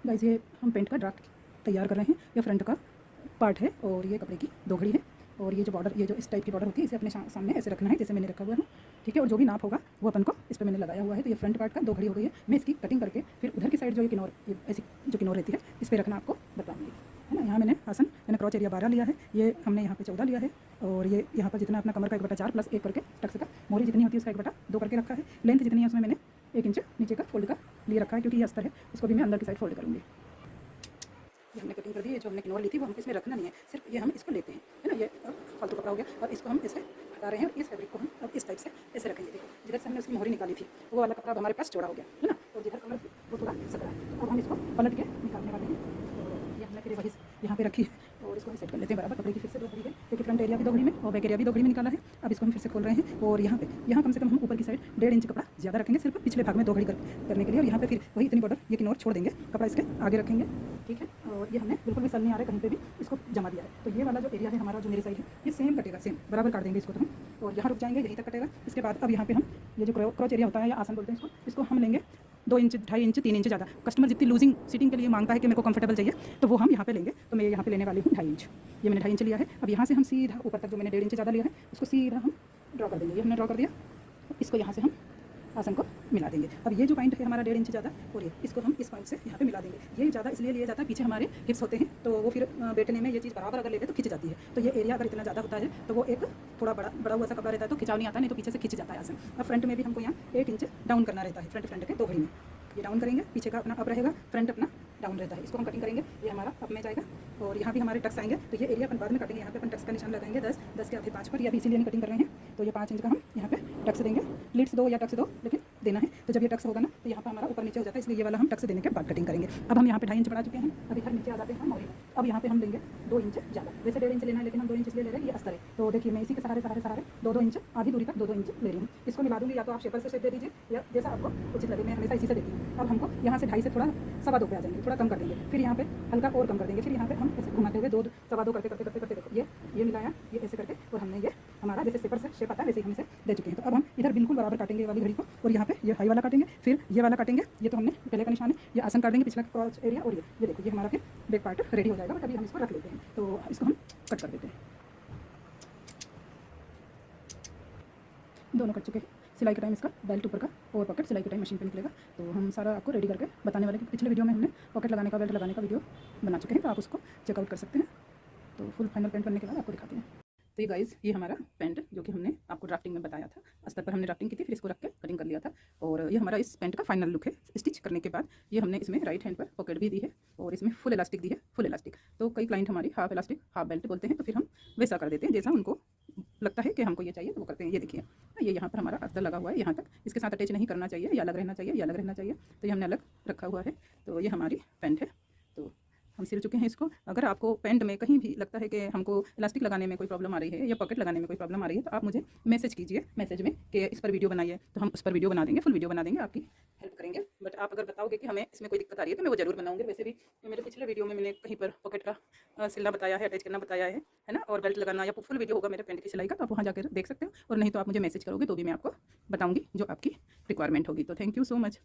Guys ये हम paint का ड्राफ्ट तैयार कर रहे हैं। ये फ्रंट का पार्ट है और ये कपड़े की दो घड़ी है और ये जो बॉर्डर, ये जो इस टाइप की बॉर्डर होती है, इसे अपने सामने ऐसे रखना है जैसे मैंने रखा हुआ है, ठीक है। और जो भी नाप होगा वो अपन को इस पर मैंने लगाया हुआ है। तो ये फ्रंट पार्ट का दो घड़ी हो गई है। मैं इसकी कटिंग करके फिर उधर की साइड जो ये किनौर, ऐसी जो किनौर रहती है, इस पर रखना आपको बताऊँगी, है ना। यहाँ मैंने आसन, मैंने क्रॉच एरिया 12 लिया है, ये हमने यहाँ पे 14 लिया है। और ये यहाँ पर जितना अपना कमर का 1/4 प्लस 1 करके टक्स का मोरी जितनी होती है उसका 1/2 करके रखा है। लेंथ जितनी है उसमें मैंने 1 इंच नीचे का फोल्ड का लिए रखा है, क्योंकि ये अस्तर है, इसको भी मैं अंदर की साइड फोल्ड करूँगी। ये हमने कटिंग कर दी है। जो हमने किनौर ली थी वो हमको इसमें रखना नहीं है, सिर्फ ये हम इसको लेते हैं, है ना। ये अब फालतू कपड़ा हो गया और इसको हम ऐसे हटा रहे हैं और इस फैब्रिक को हम अब इस टाइप से ऐसे रखेंगे। देखो जिधर से हमने उसकी मोहरी निकाली थी वो वाला कपड़ा अब हमारे पास चौड़ा हो गया, है ना। और जिधर कमर थी वो थोड़ा सकरा है। तो अब हम इसको पलट के निकालने वाले हैं। ये हमने फिर वही यहाँ पे रखी है और इसको हम सेट कर लेते हैं बराबर। कपड़े की फिर से दो घड़ी है, क्योंकि फ्रंट एरिया भी दो घड़ी में और बैक एरिया भी दो घड़ी में निकाला है। अब इसको हम फिर से खोल रहे हैं और यहाँ कम से कम हम ऊपर की साइड 1.5 इंच कपड़ा ज़्यादा रखेंगे, सिर्फ पिछले भाग में दो घड़ी करने के लिए। और यहाँ पे फिर वही इतनी बॉर्डर ये किनौर छोड़ देंगे, कपड़ा इसके आगे रखेंगे, ठीक है। और ये हमने बिल्कुल भी सल नहीं आ रहा है, कहीं पे भी इसको जमा दिया है। तो ये वाला जो एरिया है हमारा, जो मेरी साइड है, ये सेम कटेगा, सेम बराबर काट देंगे इसको तो हम। और यहाँ रुक जाएंगे, यहीं तक कटेगा। इसके बाद अब यहाँ पे हम ये जो क्रॉच एरिया होता है या आसन बोलते हैं इसको हम लेंगे 2 इंच, 2.5 इंच, 3 इंच ज़्यादा। कस्टमर जितनी लूजिंग सीटिंग के लिए मांगता है कि मेरे को कंफर्टेबल चाहिए, तो वो हम यहाँ पे लेंगे। तो मैं यहाँ पे लेने वाली हूँ 2.5 इंच। ये मैंने 2.5 इंच लिया है। अब यहाँ से हम सीधा ऊपर तक जो मैंने 1.5 इंच ज़्यादा लिया है उसको सीधा हम ड्रॉ कर देंगे। ये हमने ड्रॉ कर दिया। इसको यहाँ से हम आसन को मिला देंगे। अब ये जो पॉइंट है हमारा 1.5 इंच ज़्यादा, और ये इसको हम इस पॉइंट से यहाँ पे मिला देंगे। ये ज़्यादा इसलिए लिया जाता है, पीछे हमारे हिप्स होते हैं, तो वो फिर बैठने में ये चीज़ बराबर अगर लेते तो खिंच जाती है। तो ये एरिया अगर इतना ज़्यादा होता है तो वो एक थोड़ा बड़ा हुआ सा कपड़ा रहता है, तो खिंचाव नहीं आता, नहीं तो पीछे से खिंच जाता है आसन। अब फ्रंट में भी हमको यहाँ 8 इंच डाउन करना रहता है। फ्रंट के दो घड़ी में ये डाउन करेंगे, पीछे का अपना अप रहेगा, फ्रंट अपना डाउन रहता है। इसको हम कटिंग करेंगे, ये हमारा अप में जाएगा और यहाँ भी हमारे टक्स आएंगे। तो ये एरिया अपन बाद में काटेंगे। यहाँ पे अपन टक्स का निशान लगाएंगे 10 के आधे 5 पर। ये भी इसीलिए कटिंग कर रहे हैं। तो ये 5 इंच का हम यहाँ पे टक्स देंगे। लीड्स दो या टक्स दो, लेकिन देना है। तो जब ये टक्स होगा ना तो यहाँ पर हमारा ऊपर नीचे हो जाता है, इसलिए ये वाला हम टक्स देने के बाद कटिंग करेंगे। अब हम यहाँ पे 2.5 इंच बढ़ा चुके हैं। अब इधर नीचे आ जाते हैं हम मोरी। अब यहाँ पे हम लेंगे 2 इंच ज़्यादा। वैसे 1.5 इंच लेना है, लेकिन हम 2 इंच ले रहे हैं, ये अस्तर है। तो देखिए मैं इसी के सहारे 2 इंच आधी दूरी तक 2 इंच ले रही हूँ। इसको मिला दूँगी, या तो आप शेपर से शेप दे दीजिए या जैसा आपको उचित लगे। मैं हमेशा इसी से देती हूँ। अब हमको यहाँ से 2.5 से थोड़ा 2.25 पे आ जाएंगे, थोड़ा कम कर देंगे। फिर यहाँ पे हल्का और कम कर देंगे। फिर यहाँ पे हम ऐसे घुमाते हुए 2.25 करते देखो ये मिलाया, ये ऐसे करके, और हमने ये हमारा जैसे शेपर से शेप आता है वैसे ही हम इसे दे चुके हैं। तो अब हम इधर बिल्कुल बराबर काटेंगे वाली घड़ी को, और यहाँ पे ये हाई वाला काटेंगे, फिर ये वाला काटेंगे। ये तो हमने पहले का निशान है। ये आसन काट देंगे, पिछला क्रॉच एरिया, और ये देखो ये हमारा फिर बैक पार्ट रेडी हो जाएगा। बट अभी हम इसको रख लेते हैं, तो इसको हम कट कर देते हैं। दोनों कट चुके हैं। सिलाई के टाइम इसका बेल्ट ऊपर का और पॉकेट सिलाई के टाइम मशीन पे निकलेगा। तो हम सारा आपको रेडी करके बताने वाले। पिछले वीडियो में हमने पॉकेट लगाने का, बेल्ट लगाने का वीडियो बना चुके हैं, तो आप उसको चेकआउट कर सकते हैं। तो फुल फाइनल पेंट करने के बाद आपको दिखाते हैं। तो ये गाइस, ये हमारा पेंट जो कि हमने आपको ड्राफ्टिंग में बताया था, अस्तर पर हमने ड्राफ्टिंग की थी, फिर इसको रख के कटिंग कर लिया था। और ये हमारा इस पेंट का फाइनल लुक है। स्टिच करने के बाद ये हमने इसमें राइट हैंड पर पॉकेट भी दी है और इसमें फुल इलास्टिक दी है, फुल इलास्टिक। तो कई क्लाइंट हमारी हाफ इलास्टिक हाफ बेल्ट बोलते हैं, तो फिर हम वैसा कर देते हैं जैसा उनको लगता है कि हमको ये चाहिए, तो वो करते हैं। ये देखिए ये यहाँ पर हमारा अस्तर लगा हुआ है, यहाँ तक इसके साथ अटैच नहीं करना चाहिए, या अलग रहना चाहिए, या अलग रहना चाहिए। तो ये हमने अलग रखा हुआ है। तो ये हमारी पेंट है। तो हम सिल चुके हैं इसको। अगर आपको पेंट में कहीं भी लगता है कि हमको इलास्टिक लगाने में कोई प्रॉब्लम आ रही है या पॉकेट लगाने में कोई प्रॉब्लम आ रही है, तो आप मुझे मैसेज कीजिए मैसेज में कि इस पर वीडियो बनाइए, तो हम उस पर वीडियो बना देंगे, फुल वीडियो बना देंगे, आपकी हेल्प करेंगे। बट आप अगर बताओगे कि हमें इसमें कोई दिक्कत आ रही है तो मैं वो जरूर बनाऊंगी। वैसे भी मेरे पिछले वीडियो में मैंने कहीं पर पॉकेट का सिलना बताया है, अटैच करना बताया है ना, और बेल्ट लगाना, या फुल वीडियो होगा मेरे पेंट की सिलाई का, तो आप वहाँ जाकर देख सकते हो। और नहीं तो आप मुझे मैसेज करोगे तो भी मैं आपको बताऊँगी जो आपकी रिक्वायरमेंट होगी। तो थैंक यू सो मच।